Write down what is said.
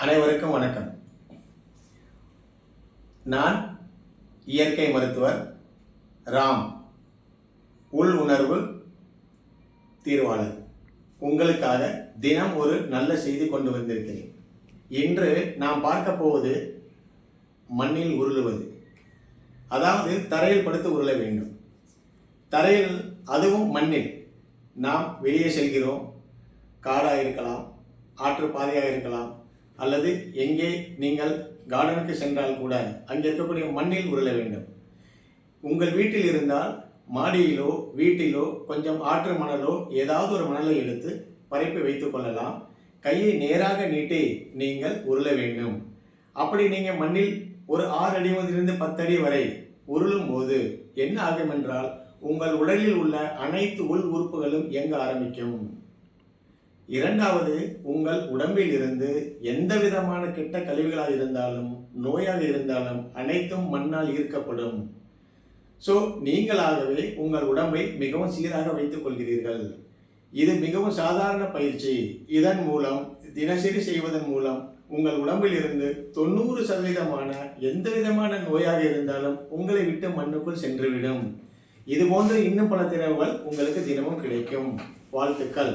அனைவருக்கும் வணக்கம். நான் இயற்கை மருத்துவர் ராம், உள் உணர்வு தீர்வாளர். உங்களுக்காக தினம் ஒரு நல்ல செய்தி கொண்டு வந்திருக்கிறேன். இன்று நாம் பார்க்க போவது மண்ணில் உருளுவது. அதாவது தரையில் படுத்து உருள வேண்டும். தரையில், அதுவும் மண்ணில். நாம் வெளியே செல்கிறோம், காடாக இருக்கலாம், ஆற்று பாதையாக இருக்கலாம், அல்லது எங்கே நீங்கள் கார்டனுக்கு சென்றால் கூட அங்கே இருக்கக்கூடிய மண்ணில் உருள வேண்டும். உங்கள் வீட்டில் இருந்தால் மாடியிலோ வீட்டிலோ கொஞ்சம் ஆற்று மணலோ ஏதாவது ஒரு மணலை எடுத்து பரப்பி வைத்துக் கொள்ளலாம். கையை நேராக நீட்டி நீங்கள் உருள வேண்டும். அப்படி நீங்கள் மண்ணில் ஒரு 6 அடி முதலிருந்து 10 அடி வரை உருளும் போது என்ன ஆகும் என்றால், உங்கள் உடலில் உள்ள அனைத்து உள் உறுப்புகளும் இயங்க ஆரம்பிக்கும். இரண்டாவது, உங்கள் உடம்பில் இருந்து எந்த விதமான கெட்ட கழிவுகளாக இருந்தாலும், நோயாக இருந்தாலும் அனைத்தும் மண்ணால் ஈர்க்கப்படும். ஸோ நீங்களாகவே உங்கள் உடம்பை மிகவும் சீராக வைத்துக் கொள்கிறீர்கள். இது மிகவும் சாதாரண பயிற்சி. இதன் மூலம், தினசரி செய்வதன் மூலம் உங்கள் உடம்பில் இருந்து 90% எந்த விதமான நோயாக இருந்தாலும் உங்களை விட்டு மண்ணுக்குள் சென்றுவிடும். இது போன்ற இன்னும் பல திறவுகள் உங்களுக்கு தினமும் கிடைக்கும். வாழ்த்துக்கள்.